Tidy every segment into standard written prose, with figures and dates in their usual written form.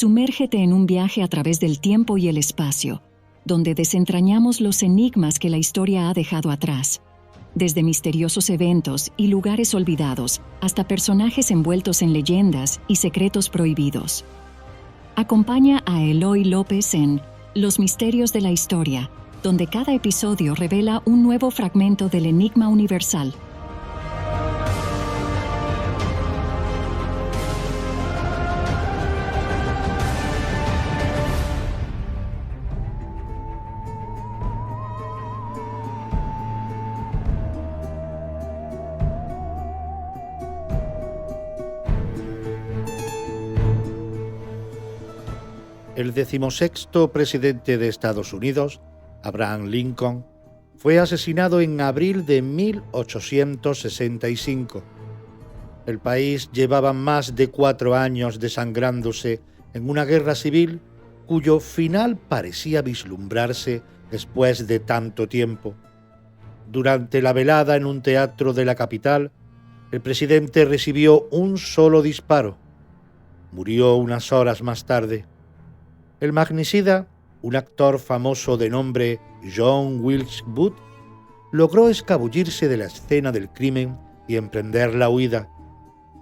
Sumérgete en un viaje a través del tiempo y el espacio, donde desentrañamos los enigmas que la historia ha dejado atrás, desde misteriosos eventos y lugares olvidados hasta personajes envueltos en leyendas y secretos prohibidos. Acompaña a Eloy López en Los Misterios de la Historia, donde cada episodio revela un nuevo fragmento del enigma universal. El 16º presidente de Estados Unidos, Abraham Lincoln, fue asesinado en abril de 1865. El país llevaba más de 4 años desangrándose en una guerra civil cuyo final parecía vislumbrarse después de tanto tiempo. Durante la velada en un teatro de la capital, el presidente recibió un solo disparo. Murió unas horas más tarde. El magnicida, un actor famoso de nombre John Wilkes Booth, logró escabullirse de la escena del crimen y emprender la huida.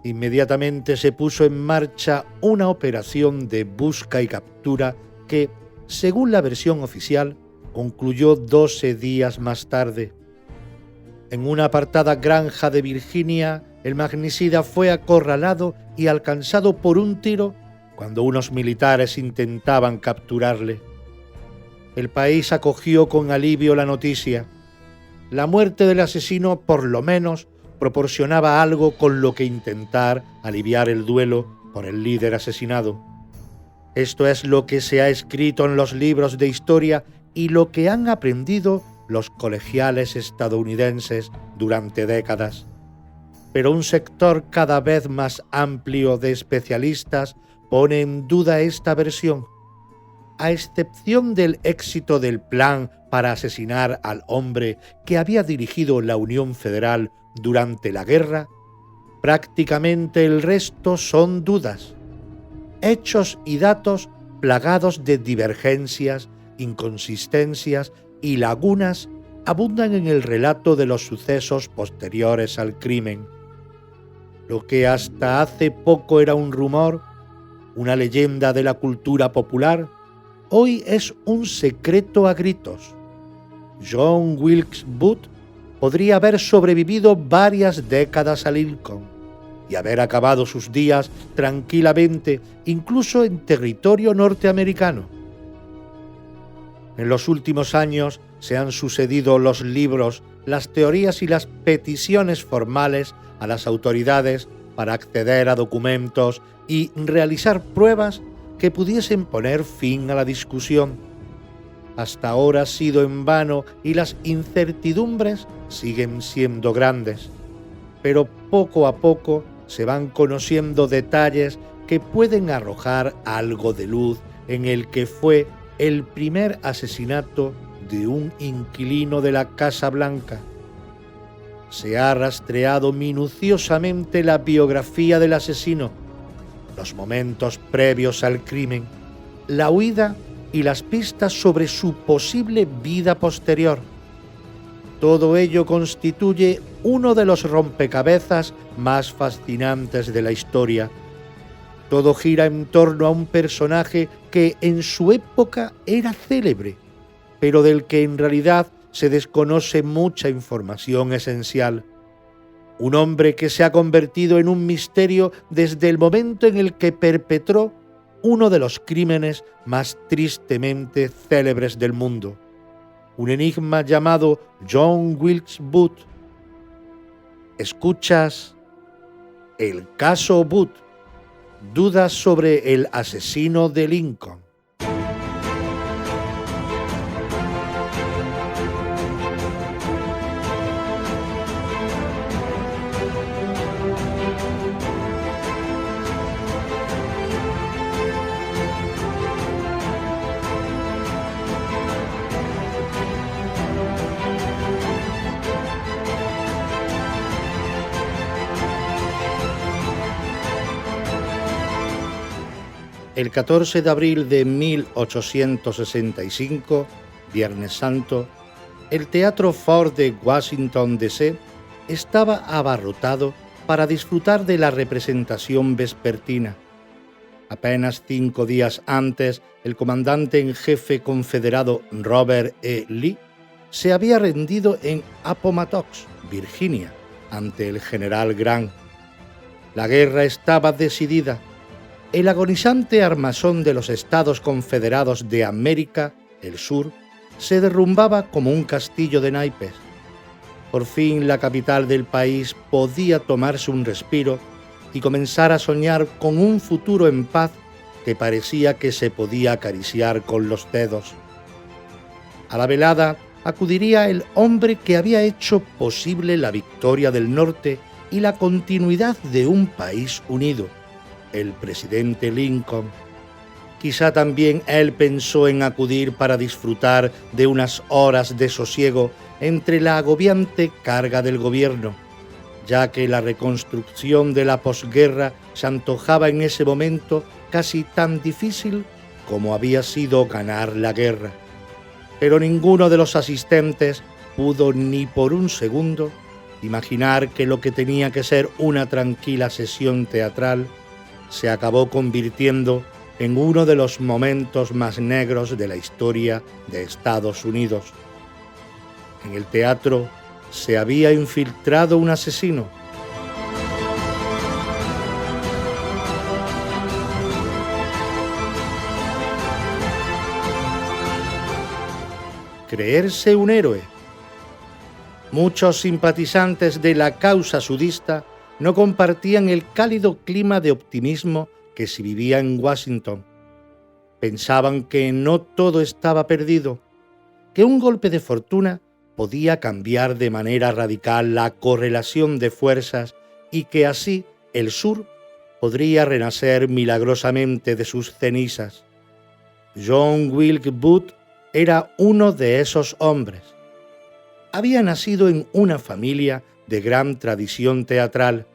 Inmediatamente se puso en marcha una operación de busca y captura que, según la versión oficial, concluyó 12 días más tarde. En una apartada granja de Virginia, el magnicida fue acorralado y alcanzado por un tiro cuando unos militares intentaban capturarle. El país acogió con alivio la noticia. La muerte del asesino, por lo menos, proporcionaba algo con lo que intentar aliviar el duelo por el líder asesinado. Esto es lo que se ha escrito en los libros de historia y lo que han aprendido los colegiales estadounidenses durante décadas. Pero un sector cada vez más amplio de especialistas pone en duda esta versión. A excepción del éxito del plan para asesinar al hombre que había dirigido la Unión Federal durante la guerra, prácticamente el resto son dudas, hechos y datos plagados de divergencias, inconsistencias y lagunas abundan en el relato de los sucesos posteriores al crimen. Lo que hasta hace poco era un rumor, una leyenda de la cultura popular, hoy es un secreto a gritos. John Wilkes Booth podría haber sobrevivido varias décadas a Lincoln y haber acabado sus días tranquilamente, incluso en territorio norteamericano. En los últimos años se han sucedido los libros, las teorías y las peticiones formales a las autoridades para acceder a documentos y realizar pruebas que pudiesen poner fin a la discusión. Hasta ahora ha sido en vano y las incertidumbres siguen siendo grandes, pero poco a poco se van conociendo detalles que pueden arrojar algo de luz en el que fue el primer asesinato de un inquilino de la Casa Blanca. Se ha rastreado minuciosamente la biografía del asesino, los momentos previos al crimen, la huida y las pistas sobre su posible vida posterior. Todo ello constituye uno de los rompecabezas más fascinantes de la historia. Todo gira en torno a un personaje que en su época era célebre, pero del que en realidad se desconoce mucha información esencial. Un hombre que se ha convertido en un misterio desde el momento en el que perpetró uno de los crímenes más tristemente célebres del mundo. Un enigma llamado John Wilkes Booth. Escuchas El caso Booth. Dudas sobre el asesino de Lincoln. El 14 de abril de 1865, Viernes Santo, el Teatro Ford de Washington, D.C. estaba abarrotado para disfrutar de la representación vespertina. Apenas 5 días antes, el comandante en jefe confederado Robert E. Lee se había rendido en Appomattox, Virginia, ante el general Grant. La guerra estaba decidida. El agonizante armazón de los Estados Confederados de América, el sur, se derrumbaba como un castillo de naipes. Por fin la capital del país podía tomarse un respiro y comenzar a soñar con un futuro en paz que parecía que se podía acariciar con los dedos. A la velada acudiría el hombre que había hecho posible la victoria del norte y la continuidad de un país unido, el presidente Lincoln. Quizá también él pensó en acudir para disfrutar de unas horas de sosiego entre la agobiante carga del gobierno, ya que la reconstrucción de la posguerra se antojaba en ese momento casi tan difícil como había sido ganar la guerra. Pero ninguno de los asistentes pudo ni por un segundo imaginar que lo que tenía que ser una tranquila sesión teatral se acabó convirtiendo en uno de los momentos más negros de la historia de Estados Unidos. En el teatro se había infiltrado un asesino. Creerse un héroe. Muchos simpatizantes de la causa sudista no compartían el cálido clima de optimismo que se vivía en Washington. Pensaban que no todo estaba perdido, que un golpe de fortuna podía cambiar de manera radical la correlación de fuerzas y que así el sur podría renacer milagrosamente de sus cenizas. John Wilkes Booth era uno de esos hombres. Había nacido en una familia de gran tradición teatral,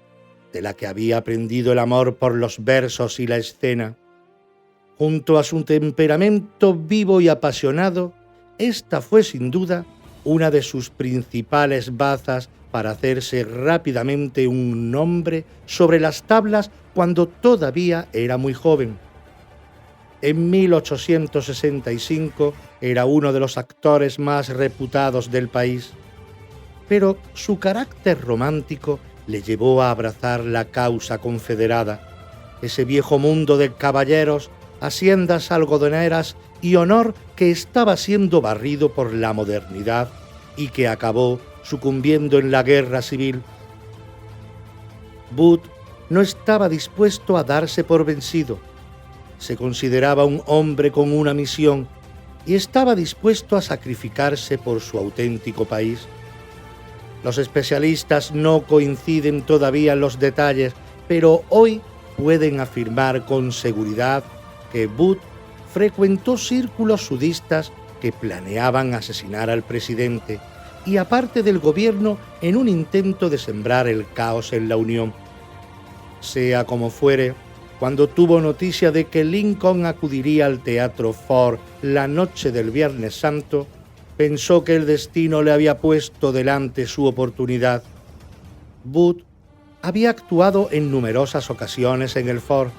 de la que había aprendido el amor por los versos y la escena. Junto a su temperamento vivo y apasionado, esta fue sin duda una de sus principales bazas para hacerse rápidamente un nombre sobre las tablas cuando todavía era muy joven. En 1865 era uno de los actores más reputados del país, pero su carácter romántico le llevó a abrazar la causa confederada, ese viejo mundo de caballeros, haciendas algodoneras y honor que estaba siendo barrido por la modernidad y que acabó sucumbiendo en la guerra civil. Booth no estaba dispuesto a darse por vencido. Se consideraba un hombre con una misión y estaba dispuesto a sacrificarse por su auténtico país. Los especialistas no coinciden todavía en los detalles, pero hoy pueden afirmar con seguridad que Booth frecuentó círculos sudistas que planeaban asesinar al presidente y a parte del gobierno en un intento de sembrar el caos en la Unión. Sea como fuere, cuando tuvo noticia de que Lincoln acudiría al Teatro Ford la noche del Viernes Santo, pensó que el destino le había puesto delante su oportunidad. Booth había actuado en numerosas ocasiones en el Ford.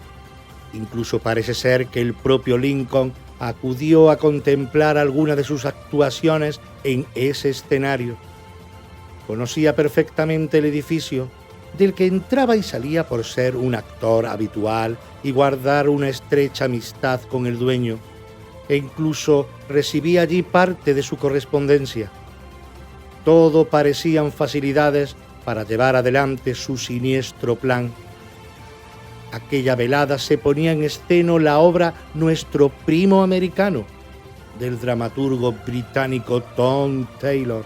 Incluso parece ser que el propio Lincoln acudió a contemplar alguna de sus actuaciones en ese escenario. Conocía perfectamente el edificio, del que entraba y salía por ser un actor habitual y guardar una estrecha amistad con el dueño, e incluso recibía allí parte de su correspondencia. Todo parecían facilidades para llevar adelante su siniestro plan. Aquella velada se ponía en escena la obra Nuestro primo americano, del dramaturgo británico Tom Taylor.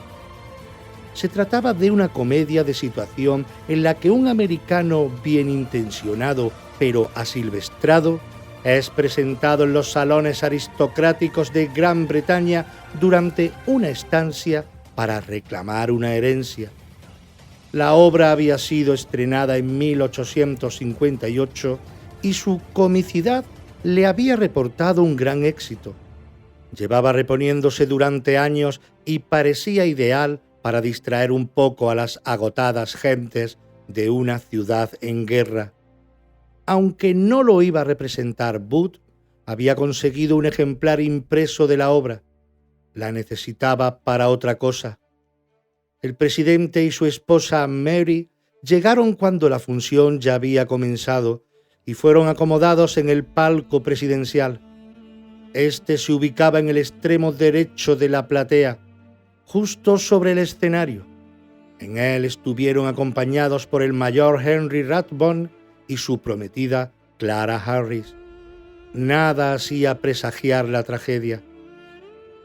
Se trataba de una comedia de situación en la que un americano bien intencionado pero asilvestrado es presentado en los salones aristocráticos de Gran Bretaña durante una estancia para reclamar una herencia. La obra había sido estrenada en 1858 y su comicidad le había reportado un gran éxito. Llevaba reponiéndose durante años y parecía ideal para distraer un poco a las agotadas gentes de una ciudad en guerra. Aunque no lo iba a representar Booth, había conseguido un ejemplar impreso de la obra. La necesitaba para otra cosa. El presidente y su esposa Mary llegaron cuando la función ya había comenzado y fueron acomodados en el palco presidencial. Este se ubicaba en el extremo derecho de la platea, justo sobre el escenario. En él estuvieron acompañados por el mayor Henry Rathbone y su prometida Clara Harris. Nada hacía presagiar la tragedia.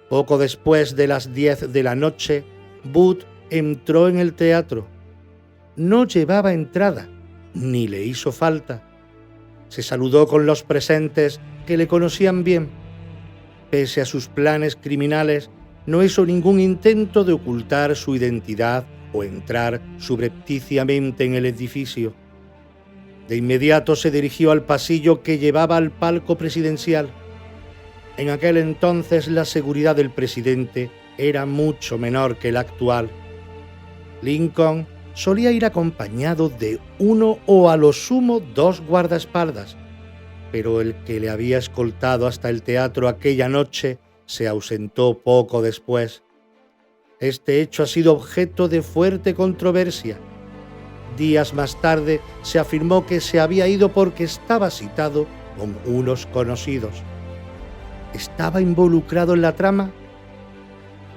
Poco después de las 10 de la noche, Booth entró en el teatro. No llevaba entrada, ni le hizo falta. Se saludó con los presentes que le conocían bien. Pese a sus planes criminales, no hizo ningún intento de ocultar su identidad o entrar subrepticiamente en el edificio. De inmediato se dirigió al pasillo que llevaba al palco presidencial. En aquel entonces la seguridad del presidente era mucho menor que la actual. Lincoln solía ir acompañado de uno o a lo sumo 2 guardaespaldas, pero el que le había escoltado hasta el teatro aquella noche se ausentó poco después. Este hecho ha sido objeto de fuerte controversia. Días más tarde se afirmó que se había ido porque estaba citado con unos conocidos. ¿Estaba involucrado en la trama?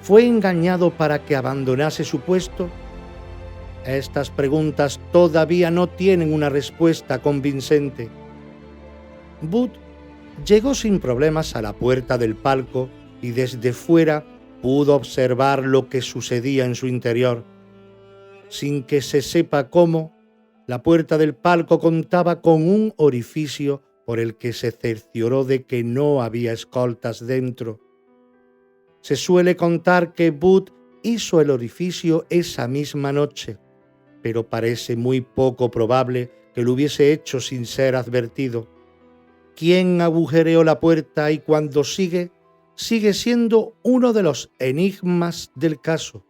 ¿Fue engañado para que abandonase su puesto? Estas preguntas todavía no tienen una respuesta convincente. Booth llegó sin problemas a la puerta del palco y desde fuera pudo observar lo que sucedía en su interior. Sin que se sepa cómo, la puerta del palco contaba con un orificio por el que se cercioró de que no había escoltas dentro. Se suele contar que Booth hizo el orificio esa misma noche, pero parece muy poco probable que lo hubiese hecho sin ser advertido. ¿Quién agujereó la puerta y cuando sigue siendo uno de los enigmas del caso?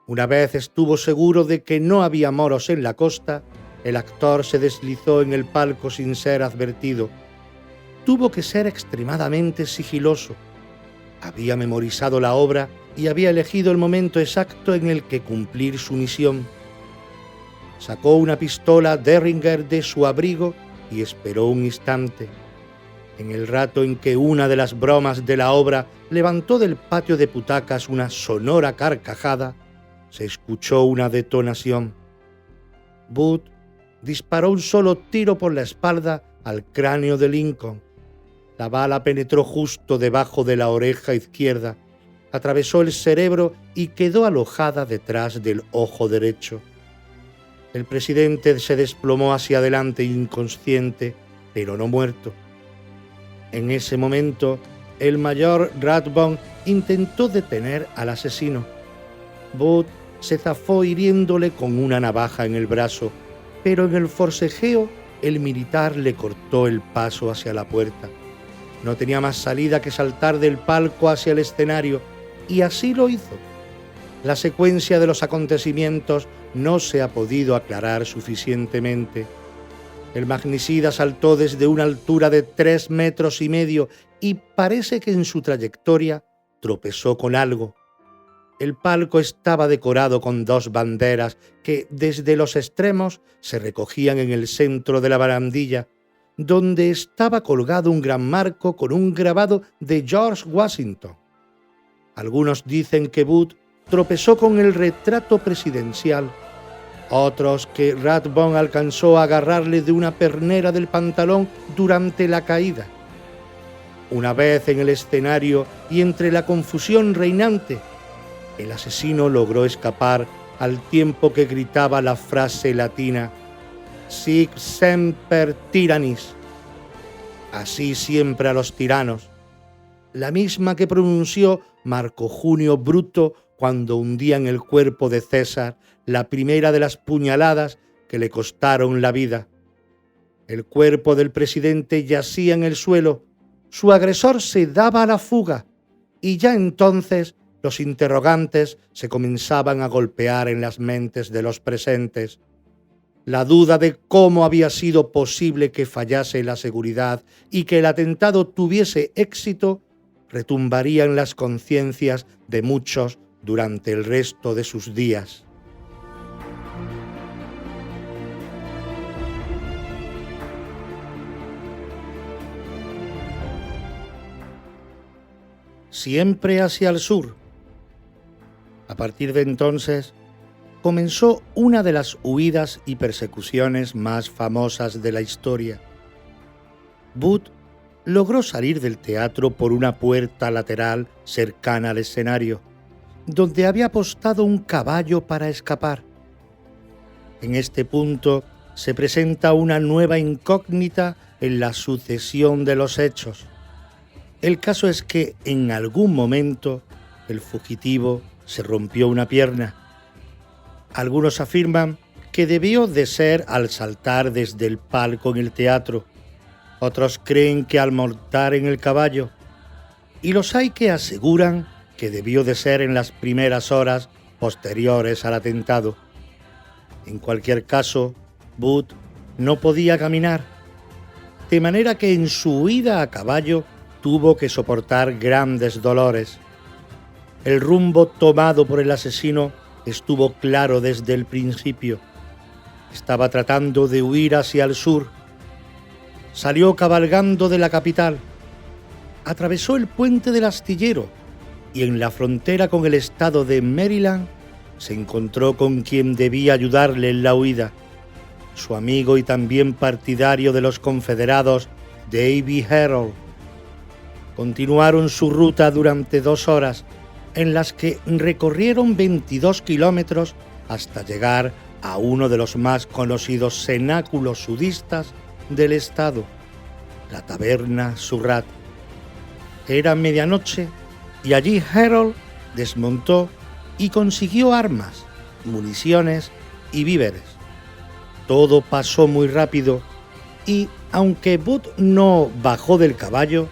Una vez estuvo seguro de que no había moros en la costa, el actor se deslizó en el palco sin ser advertido. Tuvo que ser extremadamente sigiloso. Había memorizado la obra y había elegido el momento exacto en el que cumplir su misión. Sacó una pistola Derringer de su abrigo y esperó un instante. En el rato en que una de las bromas de la obra levantó del patio de butacas una sonora carcajada, se escuchó una detonación. Booth disparó un solo tiro por la espalda al cráneo de Lincoln. La bala penetró justo debajo de la oreja izquierda, atravesó el cerebro y quedó alojada detrás del ojo derecho. El presidente se desplomó hacia adelante inconsciente, pero no muerto. En ese momento, el mayor Rathbone intentó detener al asesino. Booth se zafó hiriéndole con una navaja en el brazo, pero en el forcejeo el militar le cortó el paso hacia la puerta. No tenía más salida que saltar del palco hacia el escenario, y así lo hizo. La secuencia de los acontecimientos no se ha podido aclarar suficientemente. El magnicida saltó desde una altura de 3,5 metros y parece que en su trayectoria tropezó con algo. El palco estaba decorado con 2 banderas que desde los extremos se recogían en el centro de la barandilla, donde estaba colgado un gran marco con un grabado de George Washington. Algunos dicen que Booth tropezó con el retrato presidencial, otros que Rathbone alcanzó a agarrarle de una pernera del pantalón durante la caída. Una vez en el escenario y entre la confusión reinante, el asesino logró escapar al tiempo que gritaba la frase latina «Sic semper tyrannis», así siempre a los tiranos, la misma que pronunció Marco Junio Bruto cuando hundía en el cuerpo de César la primera de las puñaladas que le costaron la vida. El cuerpo del presidente yacía en el suelo, su agresor se daba a la fuga y ya entonces los interrogantes se comenzaban a golpear en las mentes de los presentes. La duda de cómo había sido posible que fallase la seguridad y que el atentado tuviese éxito retumbaría en las conciencias de muchos durante el resto de sus días. Siempre hacia el sur. A partir de entonces, comenzó una de las huidas y persecuciones más famosas de la historia. Booth logró salir del teatro por una puerta lateral cercana al escenario, donde había apostado un caballo para escapar. En este punto se presenta una nueva incógnita en la sucesión de los hechos. El caso es que en algún momento el fugitivo se rompió una pierna. Algunos afirman que debió de ser al saltar desde el palco en el teatro. Otros creen que al montar en el caballo. Y los hay que aseguran que debió de ser en las primeras horas posteriores al atentado. En cualquier caso, Booth no podía caminar, de manera que en su huida a caballo tuvo que soportar grandes dolores. El rumbo tomado por el asesino estuvo claro desde el principio. Estaba tratando de huir hacia el sur. Salió cabalgando de la capital, atravesó el puente del Astillero y en la frontera con el estado de Maryland se encontró con quien debía ayudarle en la huida, su amigo y también partidario de los confederados, Davy Herold. Continuaron su ruta durante 2 horas, en las que recorrieron 22 kilómetros hasta llegar a uno de los más conocidos cenáculos sudistas del estado, la taberna Surratt. Era medianoche y allí Herold desmontó y consiguió armas, municiones y víveres. Todo pasó muy rápido y, aunque Booth no bajó del caballo,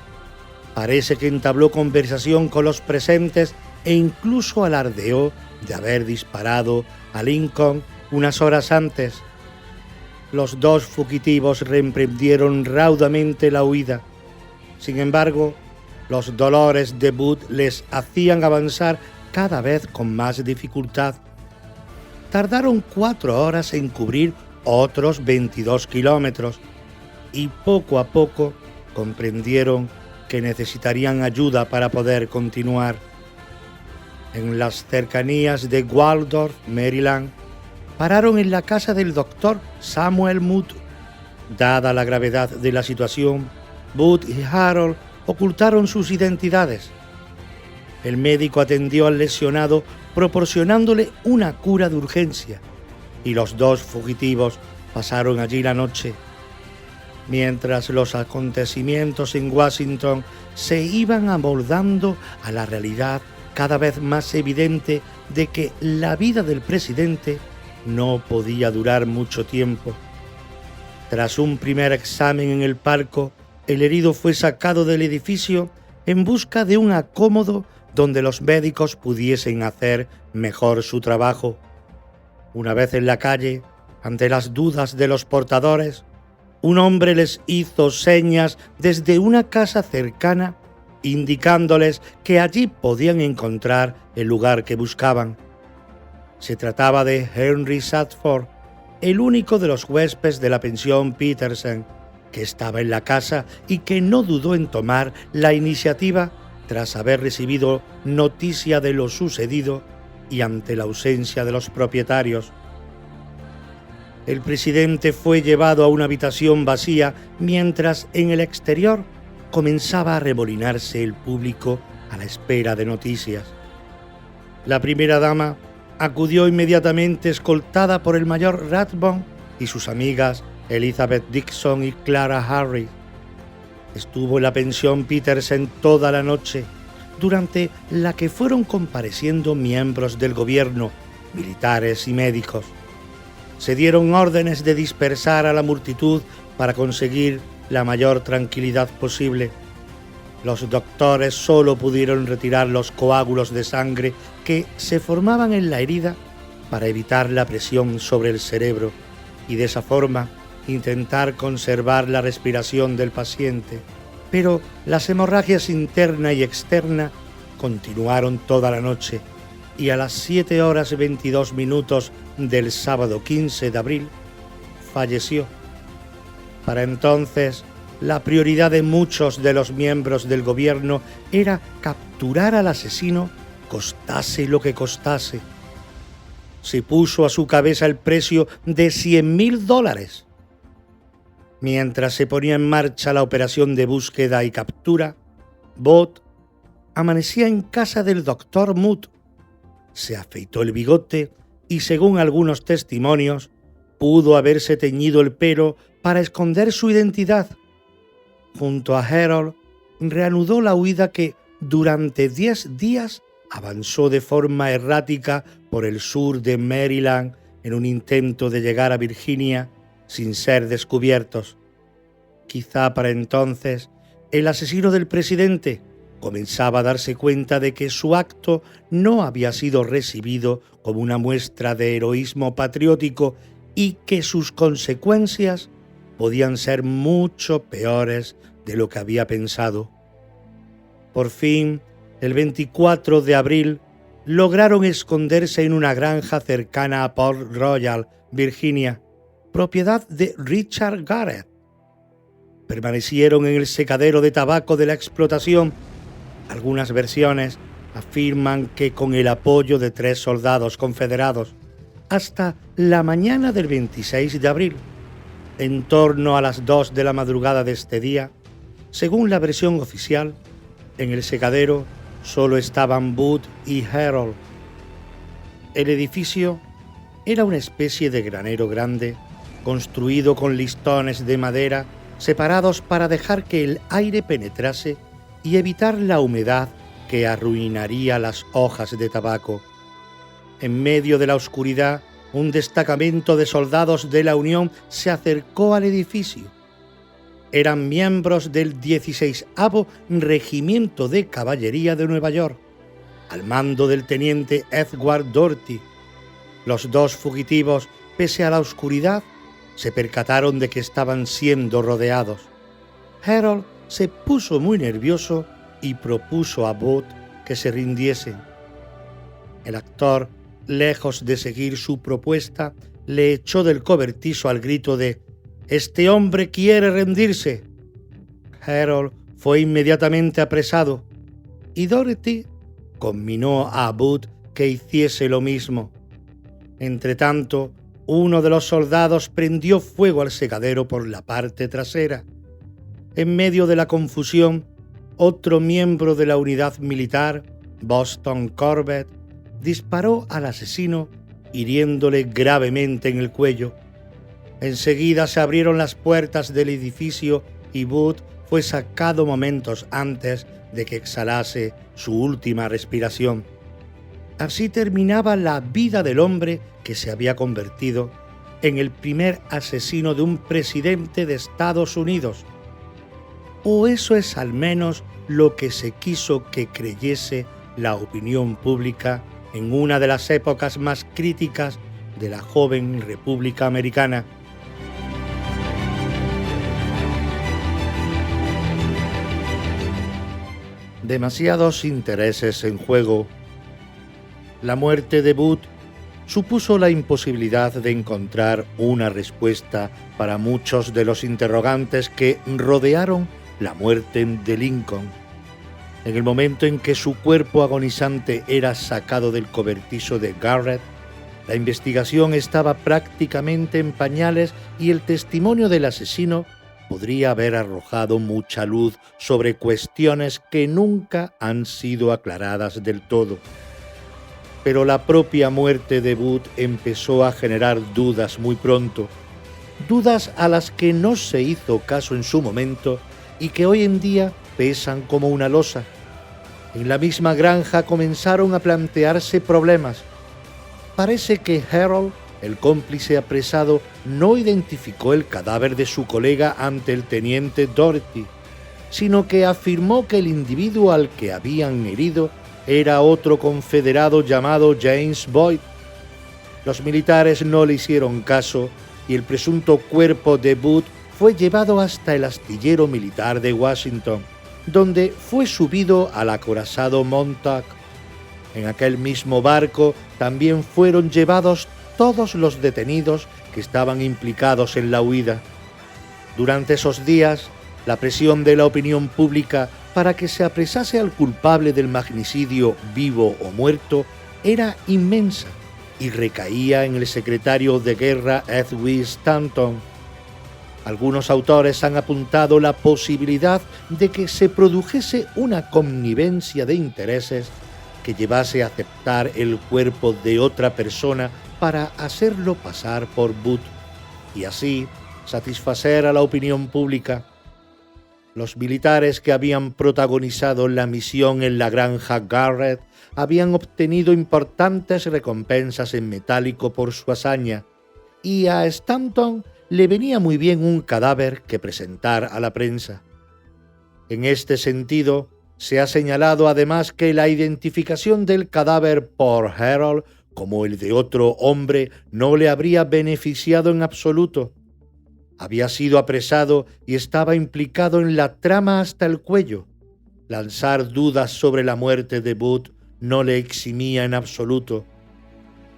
parece que entabló conversación con los presentes e incluso alardeó de haber disparado a Lincoln unas horas antes. Los 2 fugitivos reemprendieron raudamente la huida. Sin embargo, los dolores de Booth les hacían avanzar cada vez con más dificultad. Tardaron 4 horas en cubrir otros 22 kilómetros y poco a poco comprendieron que necesitarían ayuda para poder continuar. En las cercanías de Waldorf, Maryland, pararon en la casa del doctor Samuel Moot. Dada la gravedad de la situación, Booth y Herold ocultaron sus identidades. El médico atendió al lesionado proporcionándole una cura de urgencia y los 2 fugitivos pasaron allí la noche. Mientras los acontecimientos en Washington se iban amoldando a la realidad cada vez más evidente de que la vida del presidente no podía durar mucho tiempo. Tras un primer examen en el palco, el herido fue sacado del edificio en busca de un acomodo donde los médicos pudiesen hacer mejor su trabajo. Una vez en la calle, ante las dudas de los portadores, un hombre les hizo señas desde una casa cercana, indicándoles que allí podían encontrar el lugar que buscaban. Se trataba de Henry Sadford, el único de los huéspedes de la pensión Petersen, que estaba en la casa y que no dudó en tomar la iniciativa tras haber recibido noticia de lo sucedido y ante la ausencia de los propietarios. El presidente fue llevado a una habitación vacía mientras en el exterior comenzaba a remolinarse el público a la espera de noticias. La primera dama acudió inmediatamente escoltada por el mayor Rathbone y sus amigas Elizabeth Dixon y Clara Harris. Estuvo en la pensión Petersen toda la noche, durante la que fueron compareciendo miembros del gobierno, militares y médicos. Se dieron órdenes de dispersar a la multitud para conseguir la mayor tranquilidad posible. Los doctores solo pudieron retirar los coágulos de sangre que se formaban en la herida para evitar la presión sobre el cerebro y de esa forma intentar conservar la respiración del paciente. Pero las hemorragias interna y externa continuaron toda la noche y a las 7:22 del sábado 15 de abril falleció. Para entonces, la prioridad de muchos de los miembros del gobierno era capturar al asesino, costase lo que costase. Se puso a su cabeza el precio de $100,000. Mientras se ponía en marcha la operación de búsqueda y captura, Booth amanecía en casa del Dr. Mudd. Se afeitó el bigote y, según algunos testimonios, pudo haberse teñido el pelo para esconder su identidad. Junto a Harold, reanudó la huida que durante 10 días avanzó de forma errática por el sur de Maryland en un intento de llegar a Virginia sin ser descubiertos. Quizá para entonces el asesino del presidente comenzaba a darse cuenta de que su acto no había sido recibido como una muestra de heroísmo patriótico y que sus consecuencias podían ser mucho peores de lo que había pensado. Por fin, el 24 de abril, lograron esconderse en una granja cercana a Port Royal, Virginia, propiedad de Richard Garrett. Permanecieron en el secadero de tabaco de la explotación. Algunas versiones afirman que con el apoyo de 3 soldados confederados, hasta la mañana del 26 de abril, en torno a las 2 de la madrugada de este día, según la versión oficial, en el secadero solo estaban Booth y Harold. El edificio era una especie de granero grande, construido con listones de madera separados para dejar que el aire penetrase y evitar la humedad que arruinaría las hojas de tabaco. En medio de la oscuridad, un destacamento de soldados de la Unión se acercó al edificio. Eran miembros del 16º Regimiento de Caballería de Nueva York, al mando del teniente Edward Doherty. Los 2 fugitivos, pese a la oscuridad, se percataron de que estaban siendo rodeados. Harold se puso muy nervioso y propuso a Booth que se rindiesen. El actor, lejos de seguir su propuesta, le echó del cobertizo al grito de «¡Este hombre quiere rendirse!». Harold fue inmediatamente apresado y Doherty conminó a Booth que hiciese lo mismo. Entretanto, uno de los soldados prendió fuego al secadero por la parte trasera. En medio de la confusión, otro miembro de la unidad militar, Boston Corbett, disparó al asesino, hiriéndole gravemente en el cuello. Enseguida se abrieron las puertas del edificio y Booth fue sacado momentos antes de que exhalase su última respiración. Así terminaba la vida del hombre que se había convertido en el primer asesino de un presidente de Estados Unidos. O eso es al menos lo que se quiso que creyese la opinión pública en una de las épocas más críticas de la joven República Americana. Demasiados intereses en juego. La muerte de Booth supuso la imposibilidad de encontrar una respuesta para muchos de los interrogantes que rodearon la muerte de Lincoln. En el momento en que su cuerpo agonizante era sacado del cobertizo de Garrett, la investigación estaba prácticamente en pañales y el testimonio del asesino podría haber arrojado mucha luz sobre cuestiones que nunca han sido aclaradas del todo. Pero la propia muerte de Booth empezó a generar dudas muy pronto, dudas a las que no se hizo caso en su momento y que hoy en día pesan como una losa. En la misma granja comenzaron a plantearse problemas. Parece que Harold el cómplice apresado no identificó el cadáver de su colega ante el teniente Doherty, sino que afirmó que el individuo al que habían herido era otro confederado llamado James Boyd. Los militares no le hicieron caso y el presunto cuerpo de Booth fue llevado hasta el astillero militar de Washington, donde fue subido al acorazado Montauk. En aquel mismo barco también fueron llevados todos los detenidos que estaban implicados en la huida. Durante esos días, la presión de la opinión pública para que se apresase al culpable del magnicidio, vivo o muerto, era inmensa y recaía en el secretario de guerra Edwin Stanton. Algunos autores han apuntado la posibilidad de que se produjese una connivencia de intereses que llevase a aceptar el cuerpo de otra persona para hacerlo pasar por Booth y así satisfacer a la opinión pública. Los militares que habían protagonizado la misión en la granja Garrett habían obtenido importantes recompensas en metálico por su hazaña, y a Stanton le venía muy bien un cadáver que presentar a la prensa. En este sentido, se ha señalado además que la identificación del cadáver por Herold como el de otro hombre no le habría beneficiado en absoluto. Había sido apresado y estaba implicado en la trama hasta el cuello. Lanzar dudas sobre la muerte de Booth no le eximía en absoluto.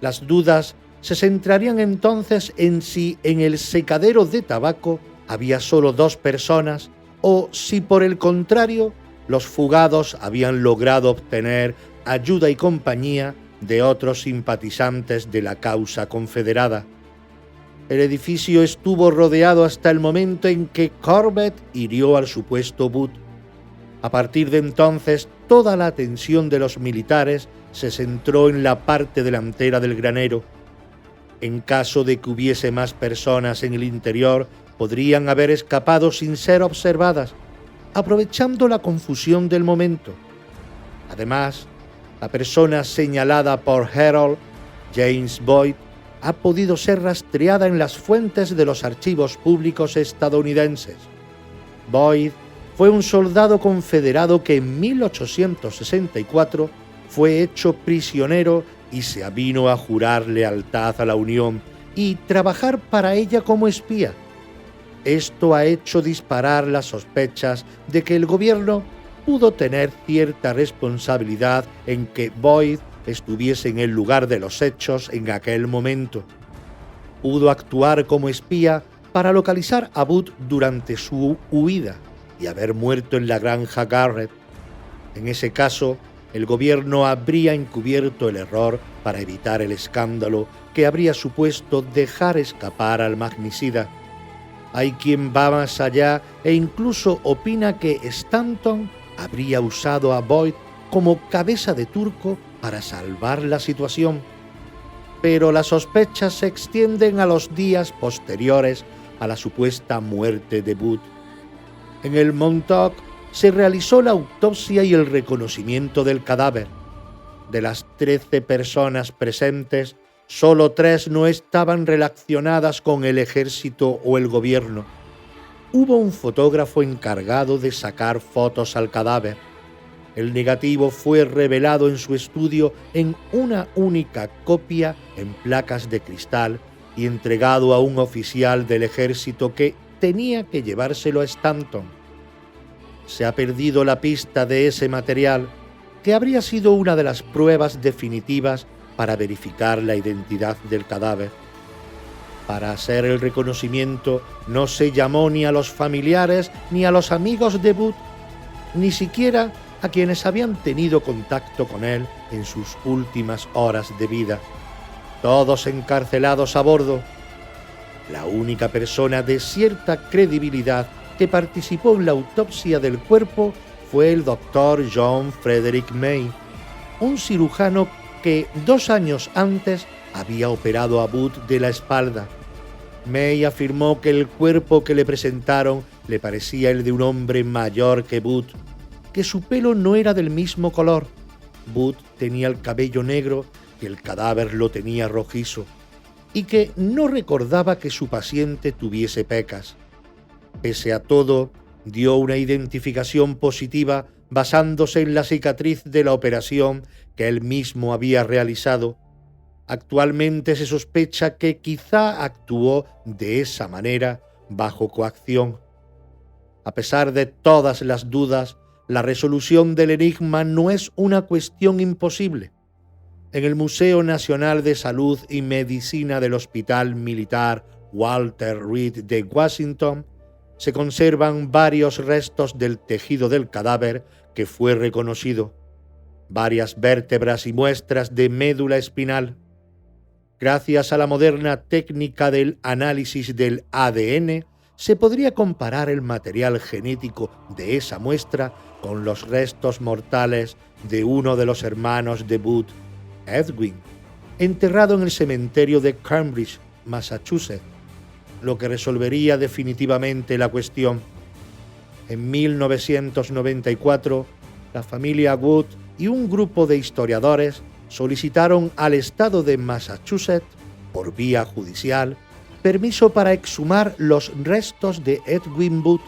Las dudas se centrarían entonces en si en el secadero de tabaco había solo 2 personas o si por el contrario los fugados habían logrado obtener ayuda y compañía de otros simpatizantes de la causa confederada. El edificio estuvo rodeado hasta el momento en que Corbett hirió al supuesto Booth. A partir de entonces, toda la atención de los militares se centró en la parte delantera del granero. En caso de que hubiese más personas en el interior, podrían haber escapado sin ser observadas, aprovechando la confusión del momento. Además, la persona señalada por Herold, James Boyd, ha podido ser rastreada en las fuentes de los archivos públicos estadounidenses. Boyd fue un soldado confederado que en 1864 fue hecho prisionero y se avino a jurar lealtad a la Unión y trabajar para ella como espía. Esto ha hecho disparar las sospechas de que el gobierno pudo tener cierta responsabilidad en que Boyd estuviese en el lugar de los hechos en aquel momento. Pudo actuar como espía para localizar a Booth durante su huida y haber muerto en la granja Garrett. En ese caso, el gobierno habría encubierto el error para evitar el escándalo que habría supuesto dejar escapar al magnicida. Hay quien va más allá e incluso opina que Stanton habría usado a Boyd como cabeza de turco para salvar la situación. Pero las sospechas se extienden a los días posteriores a la supuesta muerte de Booth. En el Montauk se realizó la autopsia y el reconocimiento del cadáver. De las 13 personas presentes, solo 3 no estaban relacionadas con el ejército o el gobierno. Hubo un fotógrafo encargado de sacar fotos al cadáver. El negativo fue revelado en su estudio en una única copia en placas de cristal y entregado a un oficial del ejército que tenía que llevárselo a Stanton. Se ha perdido la pista de ese material, que habría sido una de las pruebas definitivas para verificar la identidad del cadáver. Para hacer el reconocimiento no se llamó ni a los familiares ni a los amigos de Booth, ni siquiera a quienes habían tenido contacto con él en sus últimas horas de vida. Todos encarcelados a bordo. La única persona de cierta credibilidad que participó en la autopsia del cuerpo fue el doctor John Frederick May, un cirujano que 2 años antes había operado a Booth de la espalda. May afirmó que el cuerpo que le presentaron le parecía el de un hombre mayor que Booth, que su pelo no era del mismo color. Booth tenía el cabello negro y el cadáver lo tenía rojizo. y que no recordaba que su paciente tuviese pecas. Pese a todo, dio una identificación positiva basándose en la cicatriz de la operación que él mismo había realizado. Actualmente se sospecha que quizá actuó de esa manera bajo coacción. A pesar de todas las dudas, la resolución del enigma no es una cuestión imposible. En el Museo Nacional de Salud y Medicina del Hospital Militar Walter Reed de Washington se conservan varios restos del tejido del cadáver que fue reconocido, varias vértebras y muestras de médula espinal. Gracias a la moderna técnica del análisis del ADN, se podría comparar el material genético de esa muestra con los restos mortales de uno de los hermanos de Booth, Edwin, enterrado en el cementerio de Cambridge, Massachusetts, lo que resolvería definitivamente la cuestión. En 1994, la familia Wood y un grupo de historiadores solicitaron al estado de Massachusetts, por vía judicial, permiso para exhumar los restos de Edwin Booth.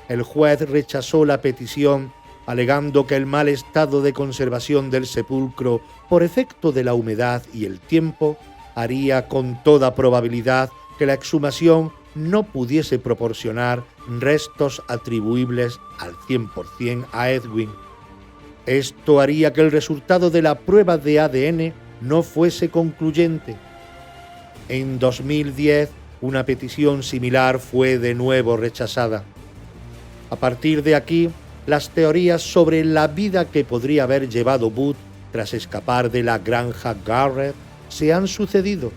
El juez rechazó la petición, alegando que el mal estado de conservación del sepulcro por efecto de la humedad y el tiempo haría con toda probabilidad que la exhumación no pudiese proporcionar restos atribuibles al 100% a Edwin. Esto haría que el resultado de la prueba de ADN no fuese concluyente. En 2010, una petición similar fue de nuevo rechazada. A partir de aquí, las teorías sobre la vida que podría haber llevado Booth tras escapar de la granja Garrett se han sucedido.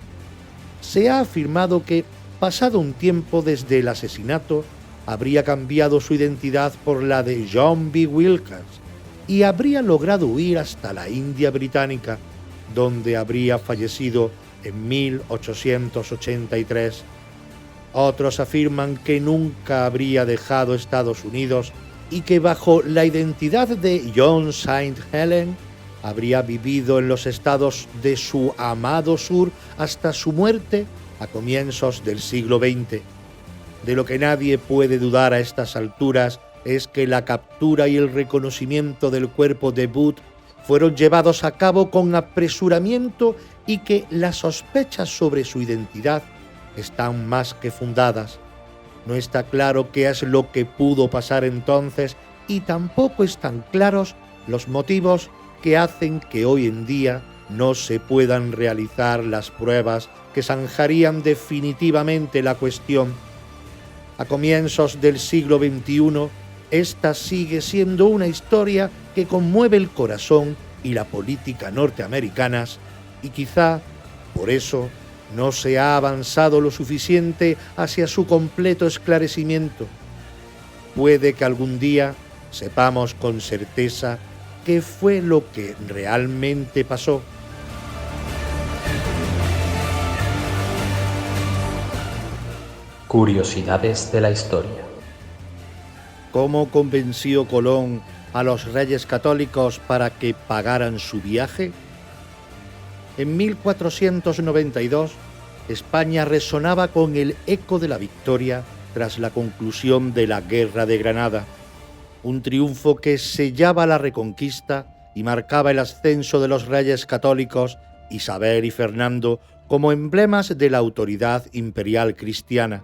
Se ha afirmado que, pasado un tiempo desde el asesinato, habría cambiado su identidad por la de John B. Wilkins y habría logrado huir hasta la India británica, donde habría fallecido en 1883. Otros afirman que nunca habría dejado Estados Unidos y que bajo la identidad de John St. Helen habría vivido en los estados de su amado sur hasta su muerte a comienzos del siglo XX. De lo que nadie puede dudar a estas alturas es que la captura y el reconocimiento del cuerpo de Booth fueron llevados a cabo con apresuramiento y que las sospechas sobre su identidad están más que fundadas. No está claro qué es lo que pudo pasar entonces y tampoco están claros los motivos que hacen que hoy en día no se puedan realizar las pruebas que zanjarían definitivamente la cuestión. A comienzos del siglo XXI, esta sigue siendo una historia que conmueve el corazón y la política norteamericanas y quizá, por eso, no se ha avanzado lo suficiente hacia su completo esclarecimiento. Puede que algún día sepamos con certeza qué fue lo que realmente pasó. Curiosidades de la historia. ¿Cómo convenció Colón a los reyes católicos para que pagaran su viaje? En 1492, España resonaba con el eco de la victoria tras la conclusión de la Guerra de Granada, un triunfo que sellaba la reconquista y marcaba el ascenso de los reyes católicos Isabel y Fernando como emblemas de la autoridad imperial cristiana.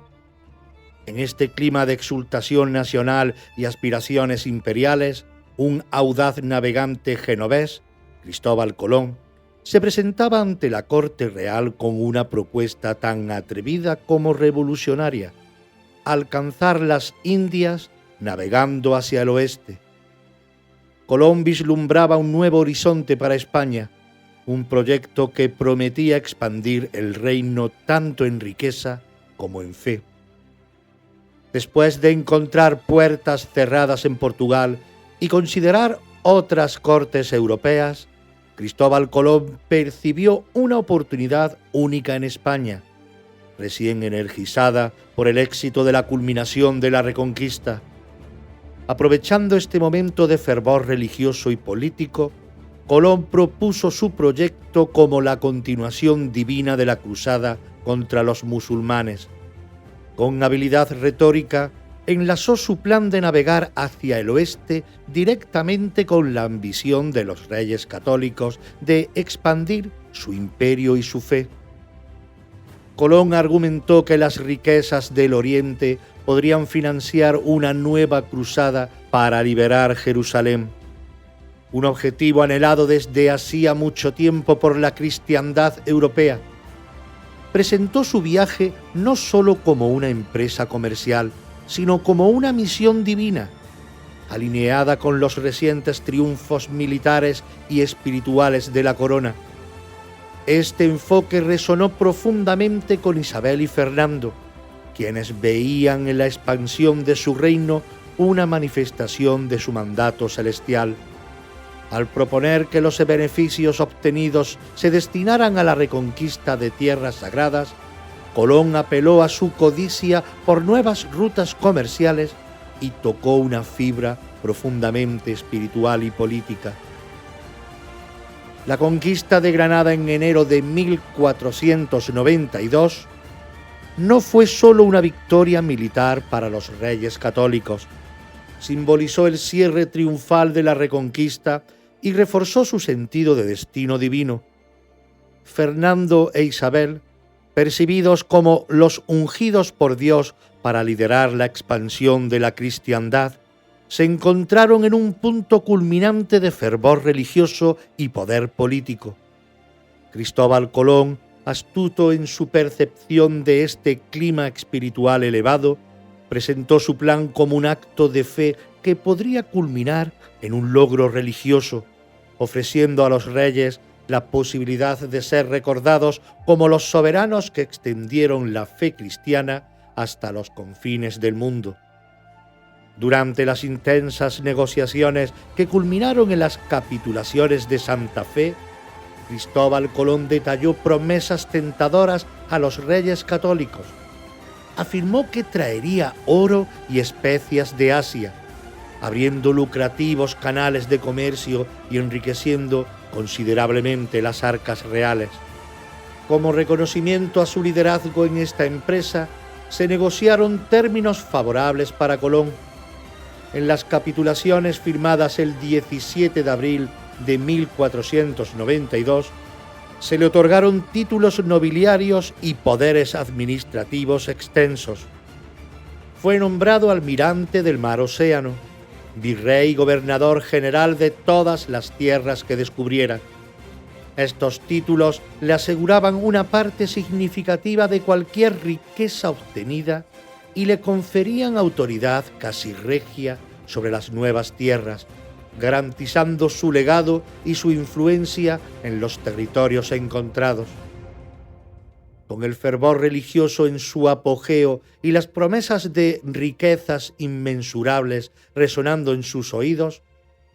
En este clima de exultación nacional y aspiraciones imperiales, un audaz navegante genovés, Cristóbal Colón, se presentaba ante la corte real con una propuesta tan atrevida como revolucionaria: alcanzar las Indias navegando hacia el oeste. Colón vislumbraba un nuevo horizonte para España, un proyecto que prometía expandir el reino tanto en riqueza como en fe. Después de encontrar puertas cerradas en Portugal y considerar otras cortes europeas, Cristóbal Colón percibió una oportunidad única en España, recién energizada por el éxito de la culminación de la Reconquista. Aprovechando este momento de fervor religioso y político, Colón propuso su proyecto como la continuación divina de la cruzada contra los musulmanes. Con habilidad retórica, enlazó su plan de navegar hacia el oeste directamente con la ambición de los reyes católicos de expandir su imperio y su fe. Colón argumentó que las riquezas del Oriente podrían financiar una nueva cruzada para liberar Jerusalén, un objetivo anhelado desde hacía mucho tiempo por la cristiandad europea. Presentó su viaje no solo como una empresa comercial, sino como una misión divina, alineada con los recientes triunfos militares y espirituales de la corona. Este enfoque resonó profundamente con Isabel y Fernando, quienes veían en la expansión de su reino una manifestación de su mandato celestial. Al proponer que los beneficios obtenidos se destinaran a la reconquista de tierras sagradas, Colón apeló a su codicia por nuevas rutas comerciales y tocó una fibra profundamente espiritual y política. La conquista de Granada en enero de 1492 no fue solo una victoria militar para los reyes católicos, simbolizó el cierre triunfal de la Reconquista y reforzó su sentido de destino divino. Fernando e Isabel, percibidos como los ungidos por Dios para liderar la expansión de la cristiandad, se encontraron en un punto culminante de fervor religioso y poder político. Cristóbal Colón, astuto en su percepción de este clima espiritual elevado, presentó su plan como un acto de fe que podría culminar en un logro religioso, ofreciendo a los reyes la posibilidad de ser recordados como los soberanos que extendieron la fe cristiana hasta los confines del mundo. Durante las intensas negociaciones que culminaron en las capitulaciones de Santa Fe, Cristóbal Colón detalló promesas tentadoras a los reyes católicos. Afirmó que traería oro y especias de Asia, abriendo lucrativos canales de comercio y enriqueciendo considerablemente las arcas reales. Como reconocimiento a su liderazgo en esta empresa, se negociaron términos favorables para Colón. En las capitulaciones firmadas el 17 de abril de 1492, se le otorgaron títulos nobiliarios y poderes administrativos extensos. Fue nombrado almirante del mar Océano, virrey y gobernador general de todas las tierras que descubriera. Estos títulos le aseguraban una parte significativa de cualquier riqueza obtenida y le conferían autoridad casi regia sobre las nuevas tierras, garantizando su legado y su influencia en los territorios encontrados. Con el fervor religioso en su apogeo y las promesas de riquezas inmensurables resonando en sus oídos,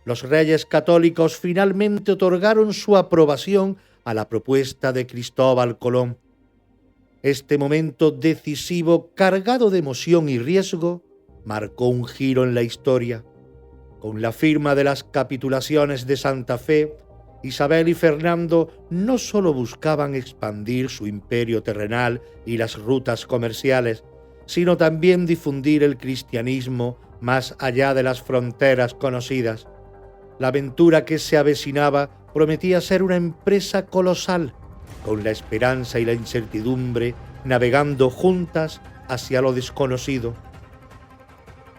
los reyes católicos finalmente otorgaron su aprobación a la propuesta de Cristóbal Colón. Este momento decisivo, cargado de emoción y riesgo, marcó un giro en la historia. Con la firma de las capitulaciones de Santa Fe, Isabel y Fernando no solo buscaban expandir su imperio terrenal y las rutas comerciales, sino también difundir el cristianismo más allá de las fronteras conocidas. La aventura que se avecinaba prometía ser una empresa colosal, con la esperanza y la incertidumbre navegando juntas hacia lo desconocido.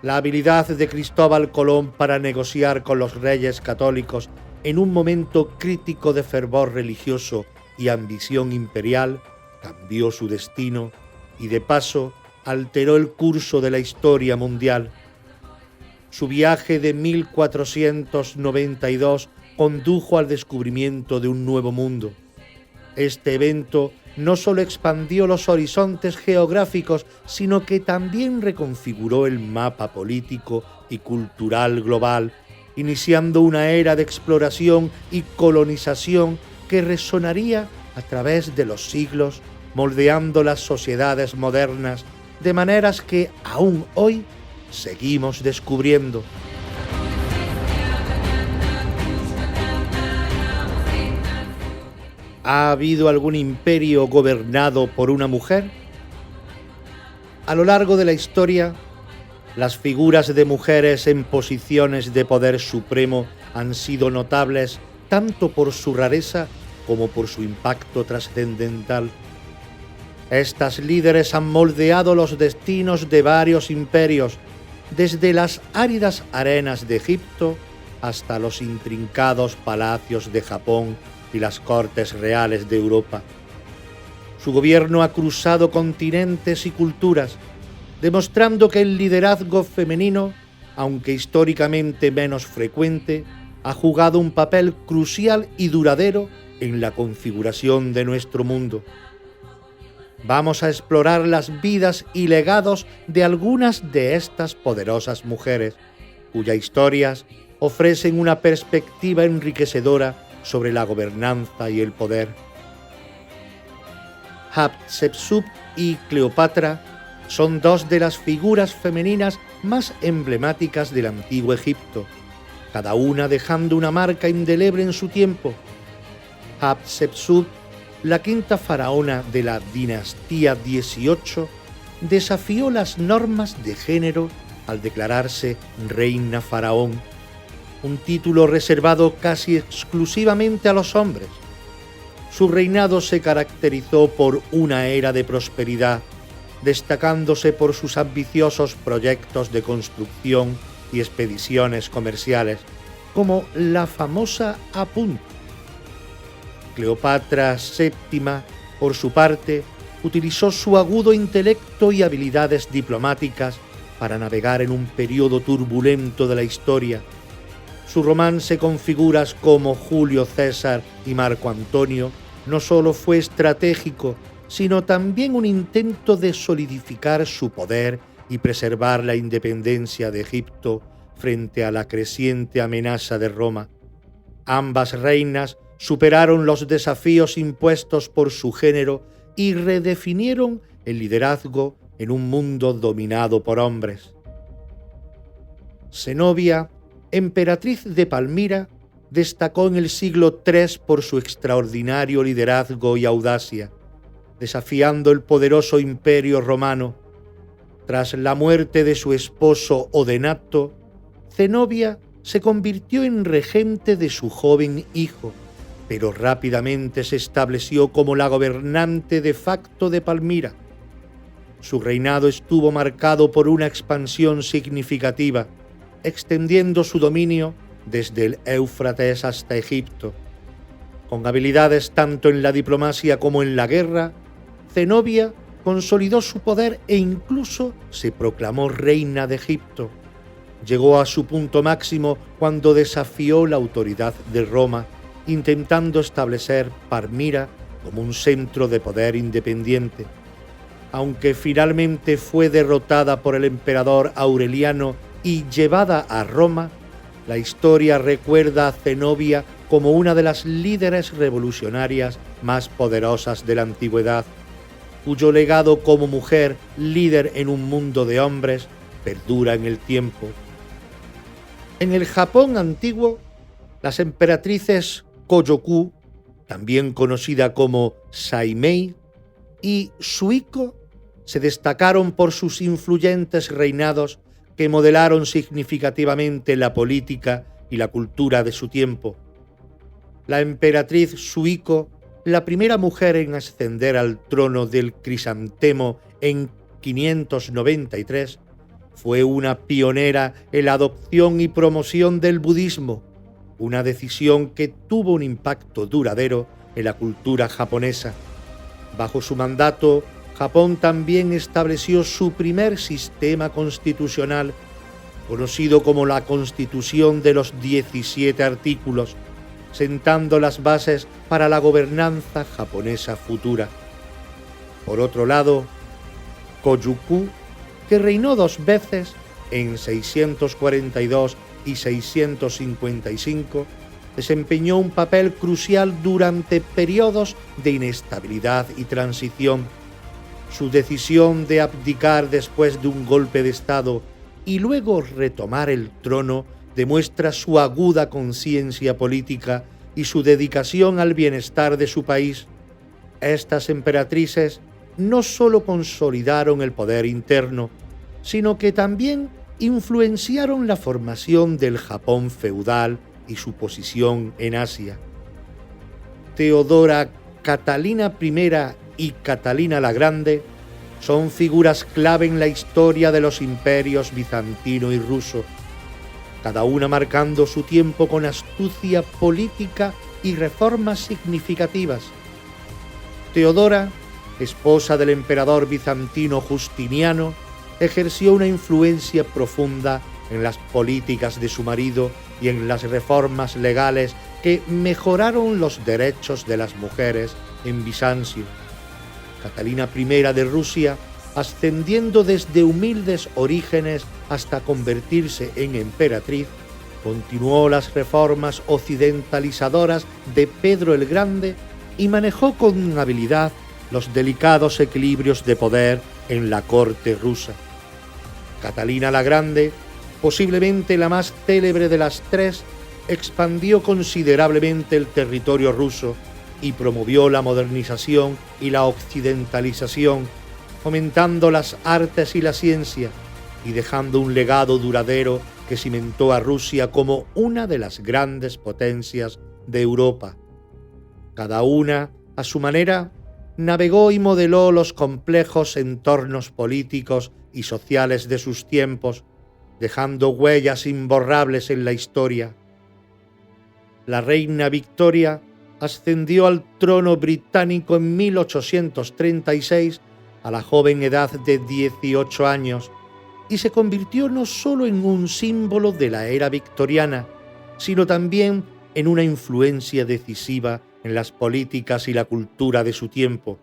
La habilidad de Cristóbal Colón para negociar con los reyes católicos en un momento crítico de fervor religioso y ambición imperial cambió su destino y de paso alteró el curso de la historia mundial. Su viaje de 1492 condujo al descubrimiento de un nuevo mundo. Este evento no solo expandió los horizontes geográficos, sino que también reconfiguró el mapa político y cultural global, iniciando una era de exploración y colonización que resonaría a través de los siglos, moldeando las sociedades modernas de maneras que aún hoy seguimos descubriendo. ¿Ha habido algún imperio gobernado por una mujer? A lo largo de la historia, las figuras de mujeres en posiciones de poder supremo han sido notables tanto por su rareza como por su impacto trascendental. Estas líderes han moldeado los destinos de varios imperios, desde las áridas arenas de Egipto hasta los intrincados palacios de Japón y las cortes reales de Europa. Su gobierno ha cruzado continentes y culturas, demostrando que el liderazgo femenino, aunque históricamente menos frecuente, ha jugado un papel crucial y duradero en la configuración de nuestro mundo. Vamos a explorar las vidas y legados de algunas de estas poderosas mujeres, cuyas historias ofrecen una perspectiva enriquecedora sobre la gobernanza y el poder. Hatshepsut y Cleopatra son dos de las figuras femeninas más emblemáticas del antiguo Egipto, cada una dejando una marca indeleble en su tiempo. Hatshepsut, la quinta faraona de la dinastía 18, desafió las normas de género al declararse reina faraón, un título reservado casi exclusivamente a los hombres. Su reinado se caracterizó por una era de prosperidad, destacándose por sus ambiciosos proyectos de construcción y expediciones comerciales, como la famosa Apunt. Cleopatra VII, por su parte, utilizó su agudo intelecto y habilidades diplomáticas para navegar en un periodo turbulento de la historia. Su romance con figuras como Julio César y Marco Antonio no solo fue estratégico, sino también un intento de solidificar su poder y preservar la independencia de Egipto frente a la creciente amenaza de Roma. Ambas reinas superaron los desafíos impuestos por su género y redefinieron el liderazgo en un mundo dominado por hombres. Zenobia, emperatriz de Palmira, destacó en el siglo III por su extraordinario liderazgo y audacia, desafiando el poderoso imperio romano. Tras la muerte de su esposo Odenato, Zenobia se convirtió en regente de su joven hijo, pero rápidamente se estableció como la gobernante de facto de Palmira. Su reinado estuvo marcado por una expansión significativa, extendiendo su dominio desde el Éufrates hasta Egipto. Con habilidades tanto en la diplomacia como en la guerra, Zenobia consolidó su poder e incluso se proclamó reina de Egipto. Llegó a su punto máximo cuando desafió la autoridad de Roma, intentando establecer Palmira como un centro de poder independiente. Aunque finalmente fue derrotada por el emperador Aureliano y llevada a Roma, la historia recuerda a Zenobia como una de las líderes revolucionarias más poderosas de la antigüedad, cuyo legado como mujer líder en un mundo de hombres perdura en el tiempo. En el Japón antiguo, las emperatrices Kōjōku, también conocida como Saimei, y Suiko se destacaron por sus influyentes reinados que modelaron significativamente la política y la cultura de su tiempo. La emperatriz Suiko, la primera mujer en ascender al trono del Crisantemo en 593, fue una pionera en la adopción y promoción del budismo, una decisión que tuvo un impacto duradero en la cultura japonesa. Bajo su mandato, Japón también estableció su primer sistema constitucional, conocido como la Constitución de los 17 artículos, sentando las bases para la gobernanza japonesa futura. Por otro lado, Kōjōku, que reinó 2 veces, en 642 y 655, desempeñó un papel crucial durante periodos de inestabilidad y transición. Su decisión de abdicar después de un golpe de Estado y luego retomar el trono demuestra su aguda conciencia política y su dedicación al bienestar de su país, estas emperatrices no solo consolidaron el poder interno, sino que también influenciaron la formación del Japón feudal y su posición en Asia. Teodora, Catalina I y Catalina la Grande son figuras clave en la historia de los imperios bizantino y ruso, cada una marcando su tiempo con astucia política y reformas significativas. Teodora, esposa del emperador bizantino Justiniano, ejerció una influencia profunda en las políticas de su marido y en las reformas legales que mejoraron los derechos de las mujeres en Bizancio. Catalina I de Rusia, ascendiendo desde humildes orígenes hasta convertirse en emperatriz, continuó las reformas occidentalizadoras de Pedro el Grande y manejó con habilidad los delicados equilibrios de poder en la corte rusa. Catalina la Grande, posiblemente la más célebre de las tres, expandió considerablemente el territorio ruso y promovió la modernización y la occidentalización, fomentando las artes y la ciencia y dejando un legado duradero que cimentó a Rusia como una de las grandes potencias de Europa. Cada una, a su manera, navegó y modeló los complejos entornos políticos y sociales de sus tiempos, dejando huellas imborrables en la historia. La reina Victoria ascendió al trono británico en 1836 a la joven edad de 18 años y se convirtió no solo en un símbolo de la era victoriana, sino también en una influencia decisiva en las políticas y la cultura de su tiempo.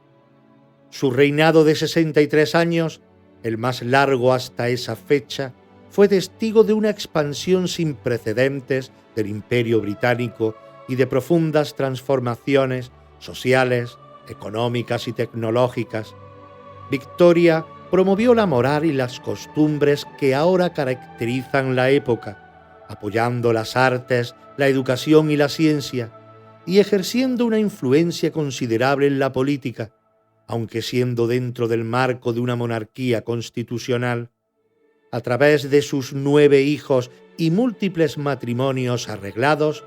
Su reinado de 63 años, el más largo hasta esa fecha, fue testigo de una expansión sin precedentes del Imperio británico y de profundas transformaciones sociales, económicas y tecnológicas. Victoria promovió la moral y las costumbres que ahora caracterizan la época, apoyando las artes, la educación y la ciencia, y ejerciendo una influencia considerable en la política, aunque siendo dentro del marco de una monarquía constitucional. A través de sus 9 hijos y múltiples matrimonios arreglados,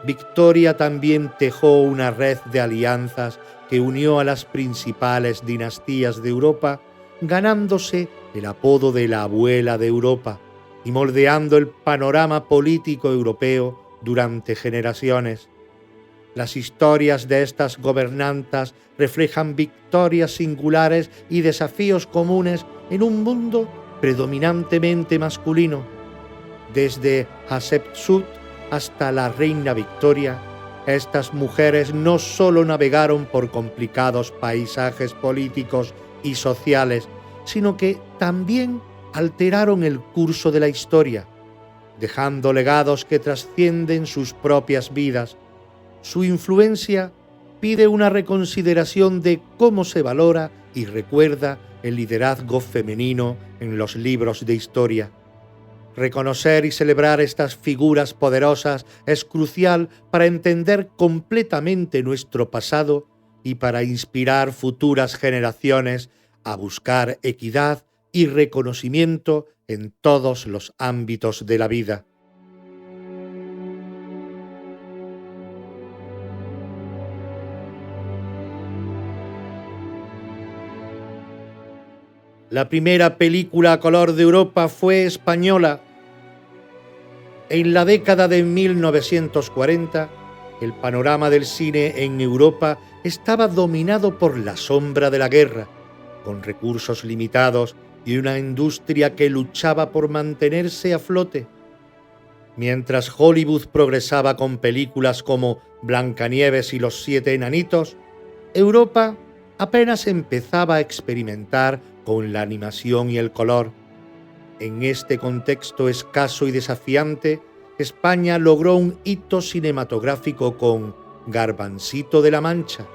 Victoria también tejó una red de alianzas que unió a las principales dinastías de Europa, ganándose el apodo de la abuela de Europa y moldeando el panorama político europeo durante generaciones. Las historias de estas gobernantas reflejan victorias singulares y desafíos comunes en un mundo predominantemente masculino. Desde Hatshepsut hasta la reina Victoria, estas mujeres no solo navegaron por complicados paisajes políticos y sociales, sino que también alteraron el curso de la historia, dejando legados que trascienden sus propias vidas. Su influencia pide una reconsideración de cómo se valora y recuerda el liderazgo femenino en los libros de historia. Reconocer y celebrar estas figuras poderosas es crucial para entender completamente nuestro pasado y para inspirar futuras generaciones a buscar equidad y reconocimiento en todos los ámbitos de la vida. La primera película a color de Europa fue española. En la década de 1940, el panorama del cine en Europa estaba dominado por la sombra de la guerra, con recursos limitados y una industria que luchaba por mantenerse a flote. Mientras Hollywood progresaba con películas como Blancanieves y los 7 enanitos, Europa apenas empezaba a experimentar con la animación y el color. En este contexto escaso y desafiante, España logró un hito cinematográfico con Garbancito de la Mancha,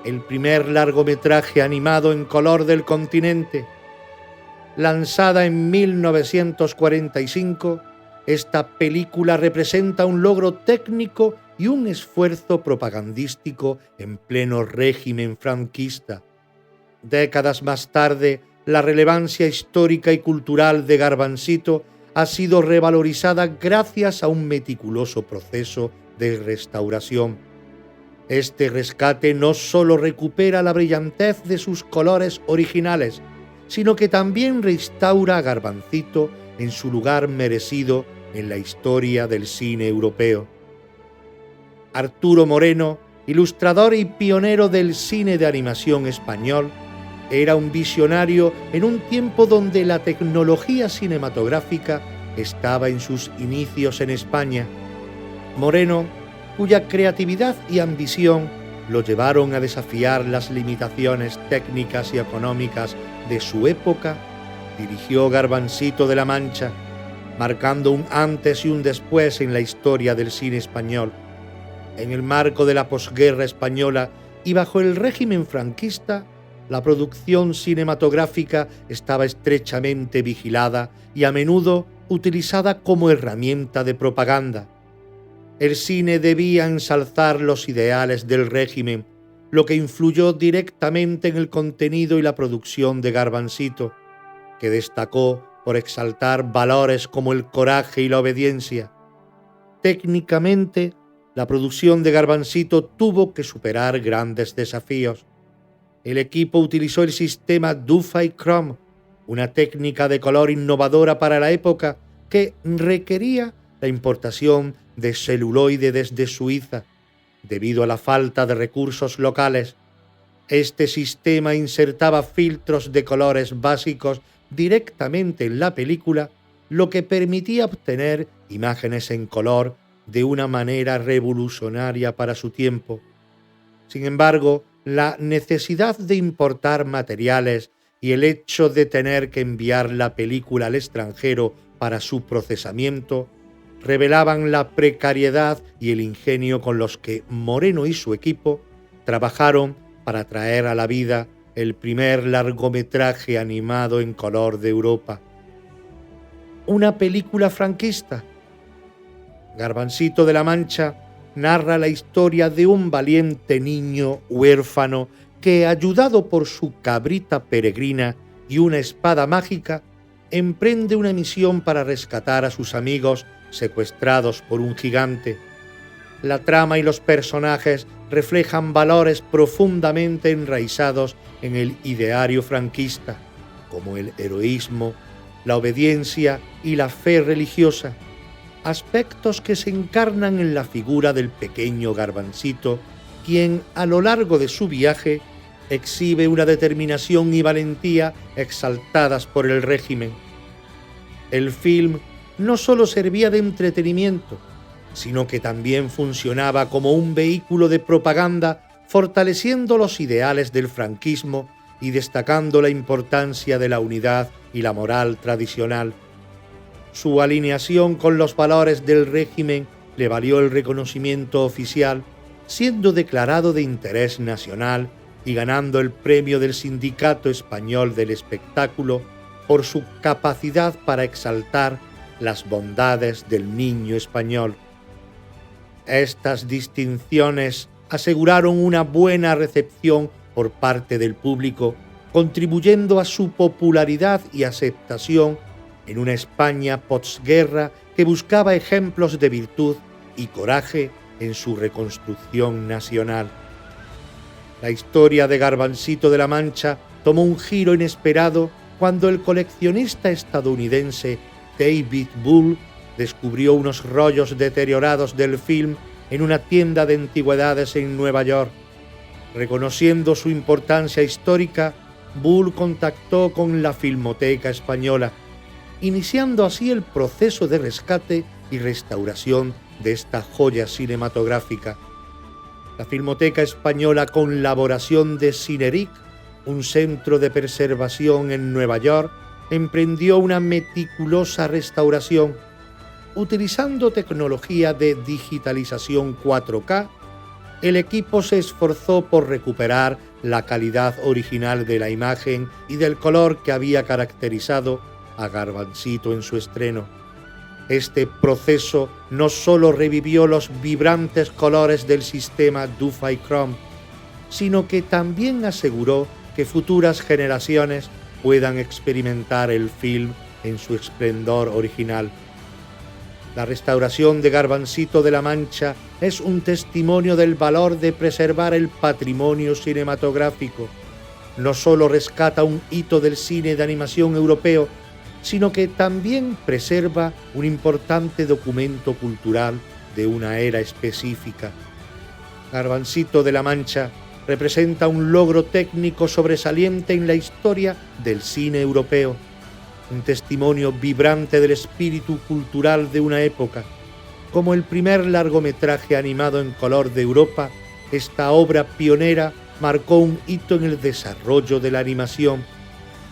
el primer largometraje animado en color del continente. Lanzada en 1945, esta película representa un logro técnico y un esfuerzo propagandístico en pleno régimen franquista. Décadas más tarde, la relevancia histórica y cultural de Garbansito ha sido revalorizada gracias a un meticuloso proceso de restauración. Este rescate no solo recupera la brillantez de sus colores originales, sino que también restaura a Garbansito en su lugar merecido en la historia del cine europeo. Arturo Moreno, ilustrador y pionero del cine de animación español, era un visionario en un tiempo donde la tecnología cinematográfica estaba en sus inicios en España. Moreno, cuya creatividad y ambición lo llevaron a desafiar las limitaciones técnicas y económicas de su época, dirigió Garbansito de la Mancha, marcando un antes y un después en la historia del cine español. En el marco de la posguerra española y bajo el régimen franquista, la producción cinematográfica estaba estrechamente vigilada y a menudo utilizada como herramienta de propaganda. El cine debía ensalzar los ideales del régimen, lo que influyó directamente en el contenido y la producción de Garbansito, que destacó por exaltar valores como el coraje y la obediencia. Técnicamente, la producción de Garbansito tuvo que superar grandes desafíos. El equipo utilizó el sistema Dufay-Chrome, una técnica de color innovadora para la época que requería la importación de celuloide desde Suiza, debido a la falta de recursos locales. Este sistema insertaba filtros de colores básicos directamente en la película, lo que permitía obtener imágenes en color de una manera revolucionaria para su tiempo. Sin embargo, la necesidad de importar materiales y el hecho de tener que enviar la película al extranjero para su procesamiento revelaban la precariedad y el ingenio con los que Moreno y su equipo trabajaron para traer a la vida el primer largometraje animado en color de Europa. Una película franquista. Garbansito de la Mancha narra la historia de un valiente niño huérfano que, ayudado por su cabrita peregrina y una espada mágica, emprende una misión para rescatar a sus amigos secuestrados por un gigante. La trama y los personajes reflejan valores profundamente enraizados en el ideario franquista, como el heroísmo, la obediencia y la fe religiosa, aspectos que se encarnan en la figura del pequeño Garbansito, quien a lo largo de su viaje exhibe una determinación y valentía exaltadas por el régimen. El film no solo servía de entretenimiento, sino que también funcionaba como un vehículo de propaganda, fortaleciendo los ideales del franquismo y destacando la importancia de la unidad y la moral tradicional. Su alineación con los valores del régimen le valió el reconocimiento oficial, siendo declarado de interés nacional y ganando el premio del Sindicato Español del Espectáculo por su capacidad para exaltar las bondades del niño español. Estas distinciones aseguraron una buena recepción por parte del público, contribuyendo a su popularidad y aceptación en una España posguerra que buscaba ejemplos de virtud y coraje en su reconstrucción nacional. La historia de Garbansito de la Mancha tomó un giro inesperado cuando el coleccionista estadounidense David Bull descubrió unos rollos deteriorados del film en una tienda de antigüedades en Nueva York. Reconociendo su importancia histórica, Bull contactó con la Filmoteca Española, iniciando así el proceso de rescate y restauración de esta joya cinematográfica. La Filmoteca Española, con colaboración de Cineric, un centro de preservación en Nueva York, emprendió una meticulosa restauración. Utilizando tecnología de digitalización 4K, el equipo se esforzó por recuperar la calidad original de la imagen y del color que había caracterizado a Garbansito en su estreno. Este proceso no solo revivió los vibrantes colores del sistema Dufay-Chrome, sino que también aseguró que futuras generaciones puedan experimentar el film en su esplendor original. La restauración de Garbancito de la Mancha es un testimonio del valor de preservar el patrimonio cinematográfico. No solo rescata un hito del cine de animación europeo, sino que también preserva un importante documento cultural de una era específica. Garbancito de la Mancha representa un logro técnico sobresaliente en la historia del cine europeo, un testimonio vibrante del espíritu cultural de una época. Como el primer largometraje animado en color de Europa, esta obra pionera marcó un hito en el desarrollo de la animación,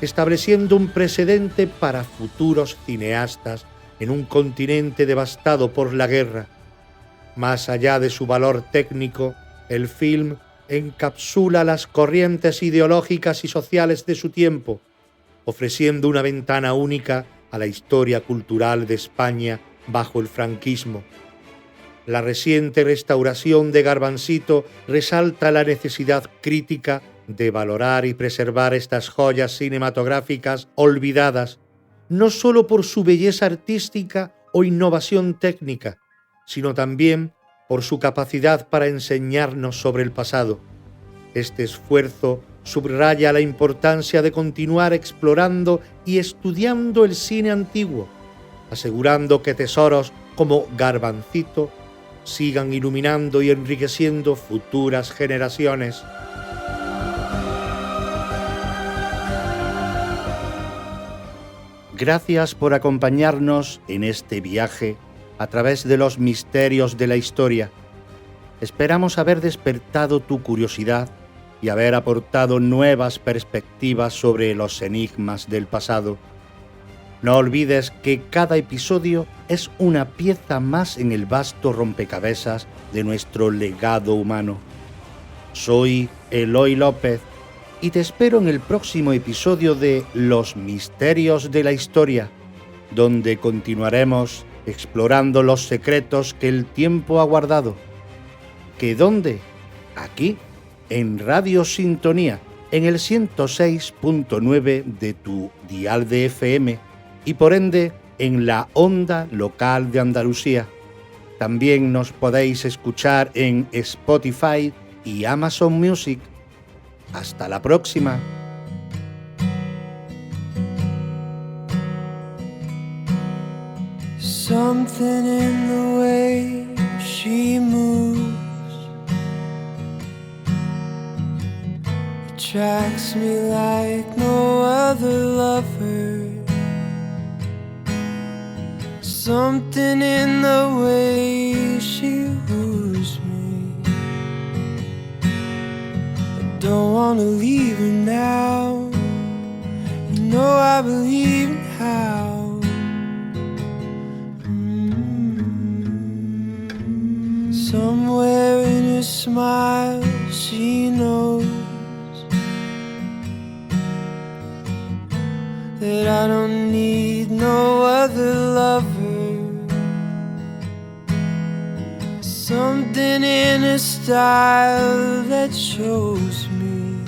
estableciendo un precedente para futuros cineastas en un continente devastado por la guerra. Más allá de su valor técnico, el film encapsula las corrientes ideológicas y sociales de su tiempo, ofreciendo una ventana única a la historia cultural de España bajo el franquismo. La reciente restauración de Garbancito resalta la necesidad crítica de valorar y preservar estas joyas cinematográficas olvidadas, no solo por su belleza artística o innovación técnica, sino también por su capacidad para enseñarnos sobre el pasado. Este esfuerzo subraya la importancia de continuar explorando y estudiando el cine antiguo, asegurando que tesoros como Garbancito sigan iluminando y enriqueciendo futuras generaciones. Gracias por acompañarnos en este viaje a través de los misterios de la historia. Esperamos haber despertado tu curiosidad y haber aportado nuevas perspectivas sobre los enigmas del pasado. No olvides que cada episodio es una pieza más en el vasto rompecabezas de nuestro legado humano. Soy Eloy López y te espero en el próximo episodio de Los Misterios de la Historia, donde continuaremos explorando los secretos que el tiempo ha guardado. ¿Que dónde? Aquí, en Radio Sintonía, en el 106.9 de tu dial de FM y por ende en la onda local de Andalucía. También nos podéis escuchar en Spotify y Amazon Music. Hasta la próxima. Something in the way she moves attracts me like no other lover. Something in the way she woos me. I don't wanna leave her now. You know I believe in how. Somewhere in her smile she knows that I don't need no other lover. Something in her style that shows me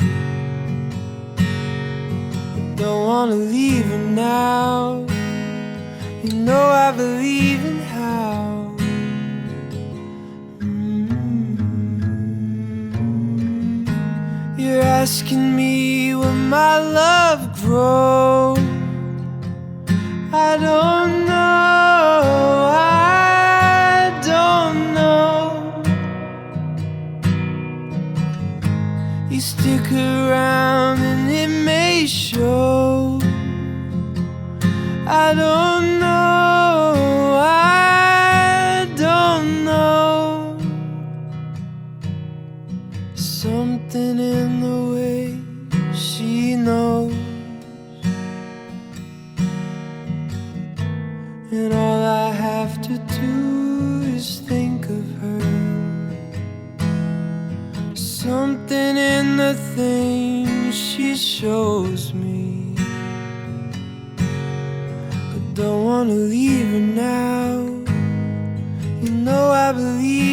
I don't wanna leave her now. You know I believe in how. You're asking me will my love grow? I don't know, I don't know. You stick around and it may show. I don't know, I don't know. Something in the way she knows. And all I have to do is think of her. Something in the things she shows me I don't wanna leave her now. You know I believe